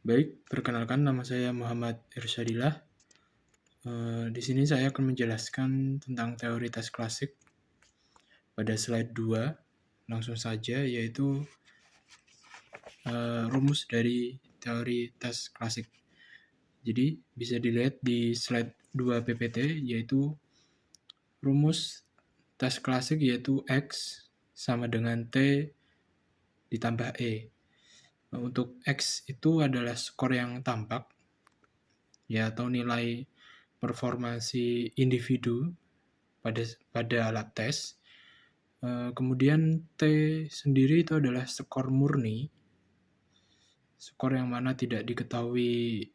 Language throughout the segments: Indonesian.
Baik, perkenalkan nama saya Muhammad Irsyadillah. Di sini saya akan menjelaskan tentang teori tes klasik pada slide 2. Langsung saja, yaitu rumus dari teori tes klasik. Jadi, bisa dilihat di slide 2 PPT, yaitu rumus tes klasik yaitu X sama dengan T ditambah E. Untuk X itu adalah skor yang tampak, ya, atau nilai performansi individu pada alat tes. Kemudian T sendiri itu adalah skor murni, skor yang mana tidak diketahui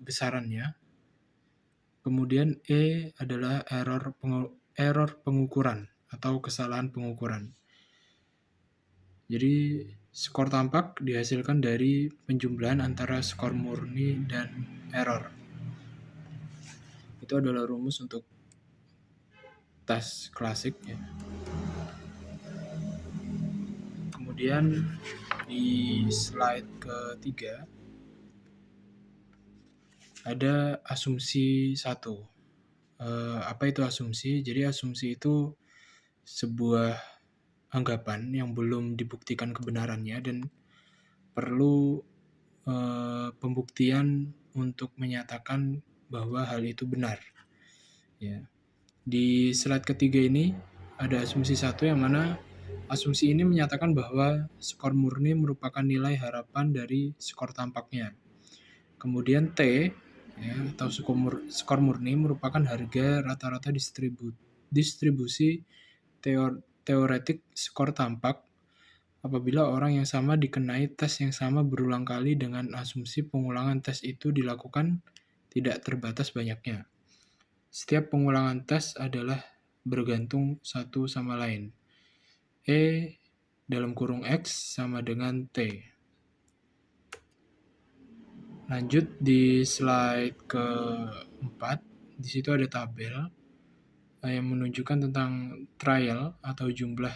besarannya. Kemudian E adalah error pengukuran atau kesalahan pengukuran. Jadi skor tampak dihasilkan dari penjumlahan antara skor murni dan error. Itu adalah rumus untuk tes klasik, ya. Kemudian di slide ketiga ada asumsi 1. Apa itu asumsi? Jadi asumsi itu sebuah anggapan yang belum dibuktikan kebenarannya dan perlu pembuktian untuk menyatakan bahwa hal itu benar. Ya. Di slide ketiga ini ada asumsi 1 yang mana asumsi ini menyatakan bahwa skor murni merupakan nilai harapan dari skor tampaknya. Kemudian T, ya, atau skor murni merupakan harga rata-rata distribusi teoretik skor tampak apabila orang yang sama dikenai tes yang sama berulang kali dengan asumsi pengulangan tes itu dilakukan tidak terbatas banyaknya. Setiap pengulangan tes adalah bergantung satu sama lain. E dalam kurung X sama dengan T. Lanjut di slide keempat, di situ ada tabel yang menunjukkan tentang trial atau jumlah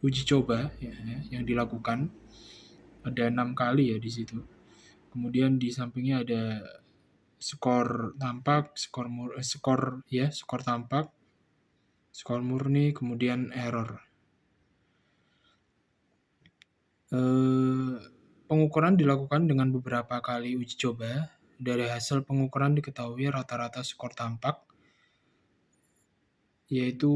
uji coba, ya, yang dilakukan. Ada 6 kali, ya, di situ. Kemudian di sampingnya ada skor tampak, skor tampak, skor murni, kemudian error. Pengukuran dilakukan dengan beberapa kali uji coba. Dari hasil pengukuran diketahui rata-rata skor tampak, yaitu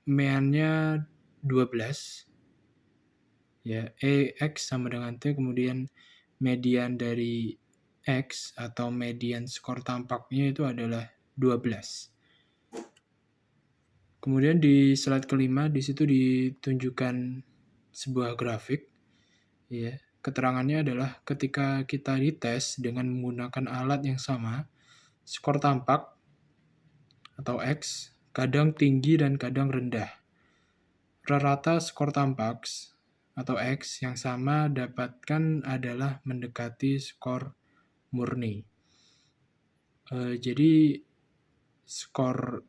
meannya 12, ya, X sama dengan T, kemudian median dari X atau median skor tampaknya itu adalah 12. Kemudian di slide kelima, di situ ditunjukkan sebuah grafik, ya. Keterangannya adalah ketika kita dites dengan menggunakan alat yang sama, skor tampak atau X kadang tinggi dan kadang rendah. Rata skor tampak atau X yang sama dapatkan adalah mendekati skor murni. Jadi skor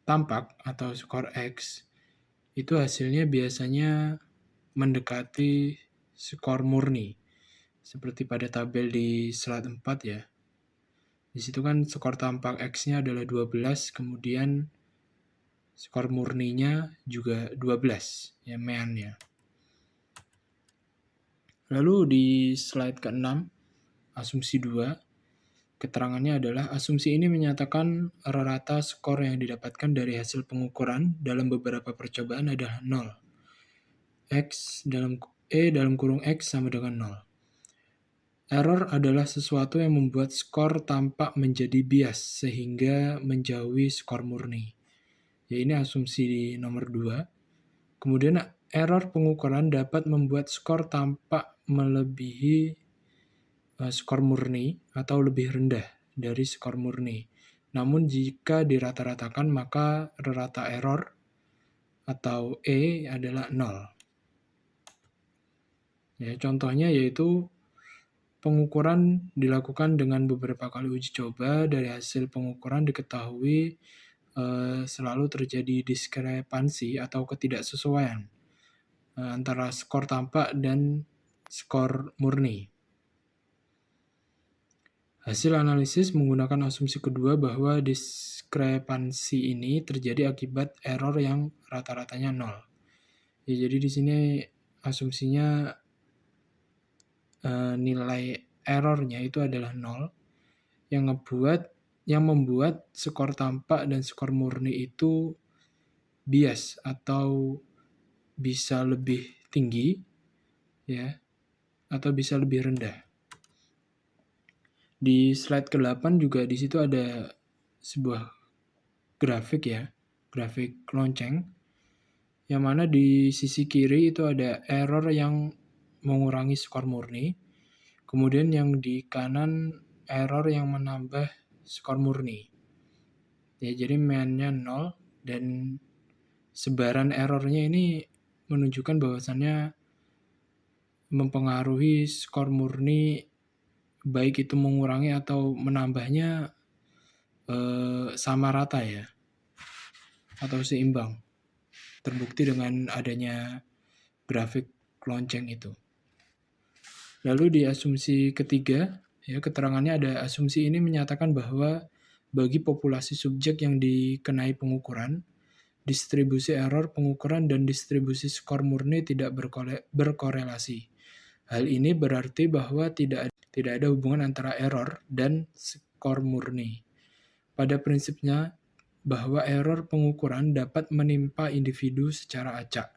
tampak atau skor X itu hasilnya biasanya mendekati skor murni. Seperti pada tabel di slide 4, ya. Di situ kan skor tampak X-nya adalah 12, kemudian skor murninya juga 12, ya, meannya. Lalu di slide ke-6, asumsi 2, keterangannya adalah asumsi ini menyatakan rata skor yang didapatkan dari hasil pengukuran dalam beberapa percobaan adalah 0. E dalam kurung X sama dengan 0. Error adalah sesuatu yang membuat skor tampak menjadi bias sehingga menjauhi skor murni. Ya, ini asumsi di nomor 2. Kemudian error pengukuran dapat membuat skor tampak melebihi skor murni atau lebih rendah dari skor murni. Namun jika dirata-ratakan maka rata error atau E adalah 0. Ya, contohnya yaitu pengukuran dilakukan dengan beberapa kali uji coba. Dari hasil pengukuran diketahui selalu terjadi diskrepansi atau ketidaksesuaian antara skor tampak dan skor murni. Hasil analisis menggunakan asumsi kedua bahwa diskrepansi ini terjadi akibat error yang rata-ratanya 0. Ya, jadi di sini asumsinya nilai errornya itu adalah 0 yang membuat skor tampak dan skor murni itu bias atau bisa lebih tinggi ya atau bisa lebih rendah. Di slide ke-8 juga di situ ada sebuah grafik ya, grafik lonceng, yang mana di sisi kiri itu ada error yang mengurangi skor murni, kemudian yang di kanan error yang menambah skor murni. Ya, jadi mean-nya 0 dan sebaran errornya ini menunjukkan bahwasannya mempengaruhi skor murni, baik itu mengurangi atau menambahnya sama rata ya, atau seimbang. Terbukti dengan adanya grafik lonceng itu. Lalu di asumsi ketiga, ya keterangannya ada asumsi ini menyatakan bahwa bagi populasi subjek yang dikenai pengukuran, distribusi error pengukuran dan distribusi skor murni tidak berkorelasi. Hal ini berarti bahwa tidak ada hubungan antara error dan skor murni. Pada prinsipnya, bahwa error pengukuran dapat menimpa individu secara acak,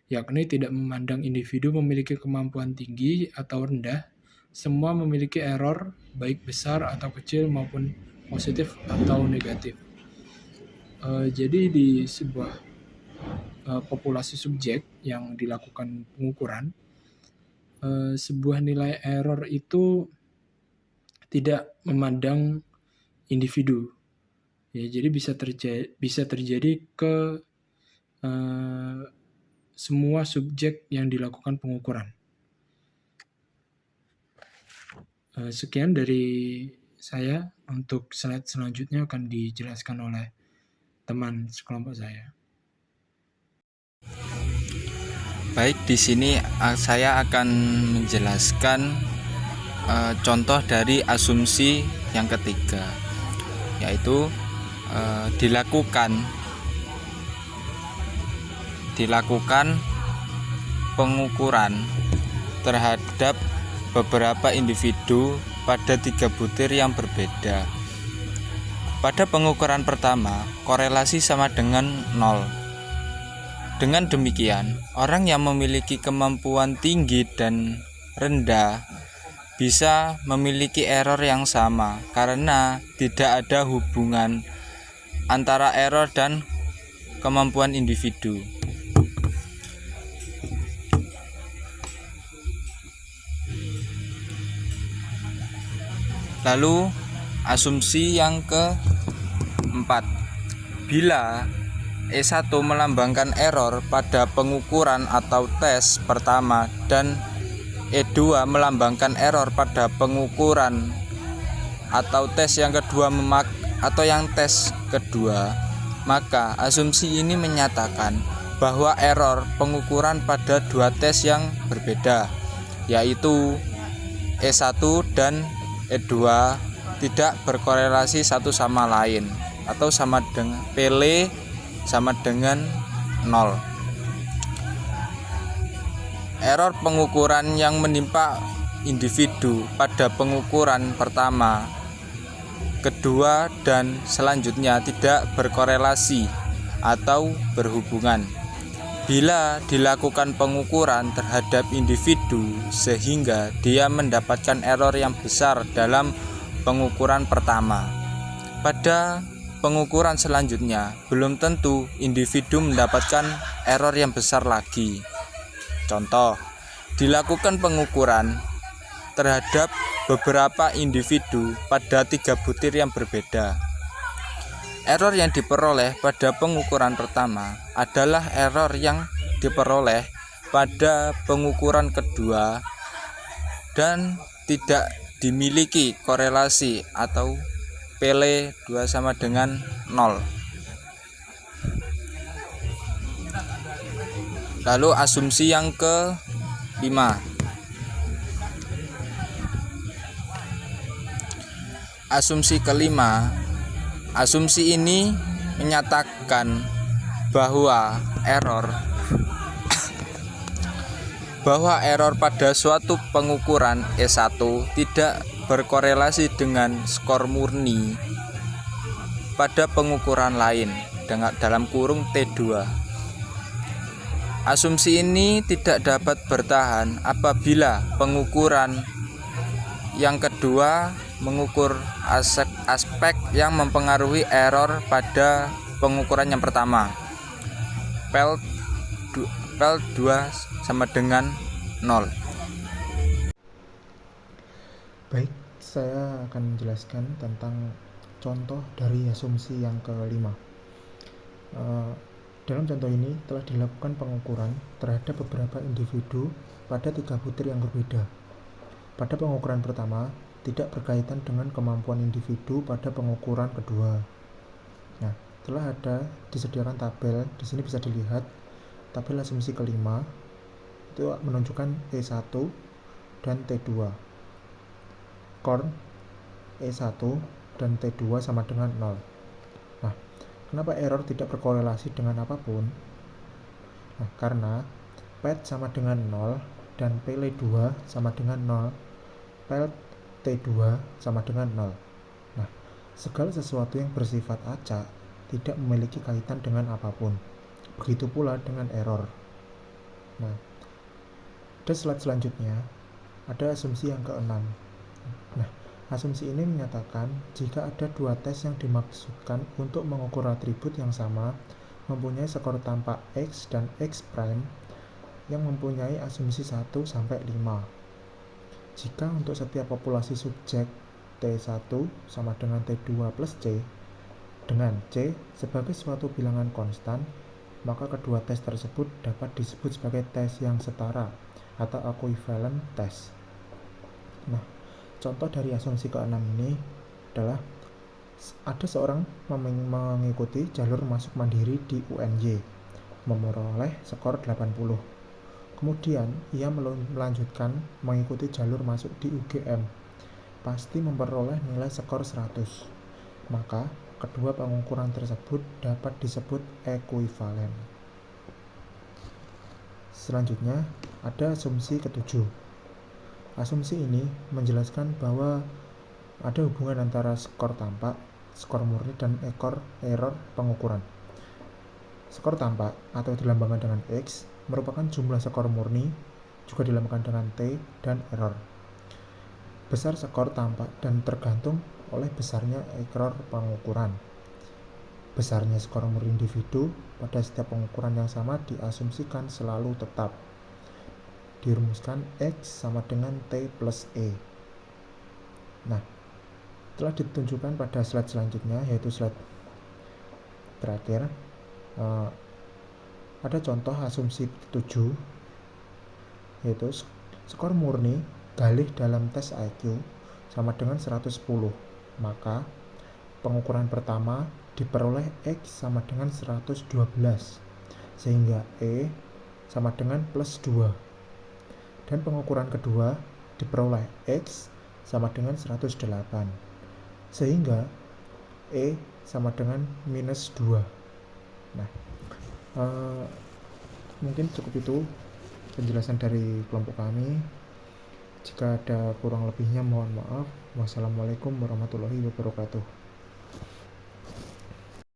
yakni tidak memandang individu memiliki kemampuan tinggi atau rendah, semua memiliki error, baik besar atau kecil maupun positif atau negatif. Jadi di sebuah populasi subjek yang dilakukan pengukuran, sebuah nilai error itu tidak memandang individu. Ya, jadi bisa terjadi ke semua subjek yang dilakukan pengukuran. Sekian dari saya. Untuk slide selanjutnya akan dijelaskan oleh teman sekelompok saya. Baik, di sini saya akan menjelaskan contoh dari asumsi yang ketiga, yaitu dilakukan pengukuran terhadap beberapa individu pada 3 butir yang berbeda. Pada pengukuran pertama, korelasi sama dengan 0. Dengan demikian, orang yang memiliki kemampuan tinggi dan rendah bisa memiliki error yang sama karena tidak ada hubungan antara error dan kemampuan individu. Lalu, asumsi yang keempat, bila E1 melambangkan error pada pengukuran atau tes pertama dan E2 melambangkan error pada pengukuran atau tes yang kedua tes kedua, maka asumsi ini menyatakan bahwa error pengukuran pada 2 tes yang berbeda, yaitu E1 dan E2 tidak berkorelasi satu sama lain atau sama dengan Pele sama dengan 0. Error pengukuran yang menimpa individu pada pengukuran pertama, kedua, dan selanjutnya tidak berkorelasi atau berhubungan. Bila dilakukan pengukuran terhadap individu sehingga dia mendapatkan error yang besar dalam pengukuran pertama, pada pengukuran selanjutnya belum tentu individu mendapatkan error yang besar lagi. Contoh, dilakukan pengukuran terhadap beberapa individu pada 3 butir yang berbeda. Error yang diperoleh pada pengukuran pertama adalah error yang diperoleh pada pengukuran kedua dan tidak dimiliki korelasi atau Pele 2 sama dengan 0. Lalu asumsi yang kelima. Asumsi kelima. Asumsi ini menyatakan bahwa error pada suatu pengukuran E1 tidak berkorelasi dengan skor murni pada pengukuran lain dalam kurung T2. Asumsi ini tidak dapat bertahan apabila pengukuran yang kedua mengukur aspek yang mempengaruhi error pada pengukuran yang pertama. PEL2 sama dengan 0. Baik, saya akan menjelaskan tentang contoh dari asumsi yang kelima. Dalam contoh ini telah dilakukan pengukuran terhadap beberapa individu pada 3 butir yang berbeda. Pada pengukuran pertama, tidak berkaitan dengan kemampuan individu pada pengukuran kedua. Nah, telah ada disediakan tabel, di sini bisa dilihat tabel asumsi kelima itu menunjukkan E1 dan T2. Korn E1 dan T2 sama dengan 0. Nah, kenapa error tidak berkorelasi dengan apapun? Nah, karena PET sama dengan 0 dan PL2 sama dengan 0, PEL T2 sama dengan 0. Nah, segala sesuatu yang bersifat acak tidak memiliki kaitan dengan apapun. Begitu pula dengan error. Nah, pada slide selanjutnya ada asumsi yang keenam. Nah, asumsi ini menyatakan jika ada 2 tes yang dimaksudkan untuk mengukur atribut yang sama mempunyai skor tampak X dan X prime yang mempunyai asumsi 1 sampai 5. Jika untuk setiap populasi subjek T1 sama dengan T2 plus C dengan C sebagai suatu bilangan konstan, maka kedua tes tersebut dapat disebut sebagai tes yang setara atau equivalent test. Nah, contoh dari asumsi ke-6 ini adalah ada seorang mengikuti jalur masuk mandiri di UNY, memperoleh skor 80. Kemudian ia melanjutkan mengikuti jalur masuk di UGM, pasti memperoleh nilai skor 100. Maka kedua pengukuran tersebut dapat disebut ekuivalen. Selanjutnya ada asumsi ketujuh. Asumsi ini menjelaskan bahwa ada hubungan antara skor tampak, skor murni, dan error pengukuran. Skor tampak atau dilambangkan dengan X merupakan jumlah skor murni, juga dilambangkan dengan T, dan error. Besar skor tampak dan tergantung oleh besarnya error pengukuran. Besarnya skor murni individu pada setiap pengukuran yang sama diasumsikan selalu tetap. Dirumuskan X sama dengan T plus E. Nah, telah ditunjukkan pada slide selanjutnya, yaitu slide terakhir. Ada contoh asumsi 7, yaitu skor murni galih dalam tes IQ sama dengan 110. Maka pengukuran pertama diperoleh X sama dengan 112, sehingga E sama dengan plus 2. Dan pengukuran kedua diperoleh X sama dengan 108, sehingga E sama dengan minus 2. Nah, mungkin cukup itu penjelasan dari kelompok kami. Jika ada kurang lebihnya mohon maaf. Wassalamualaikum warahmatullahi wabarakatuh.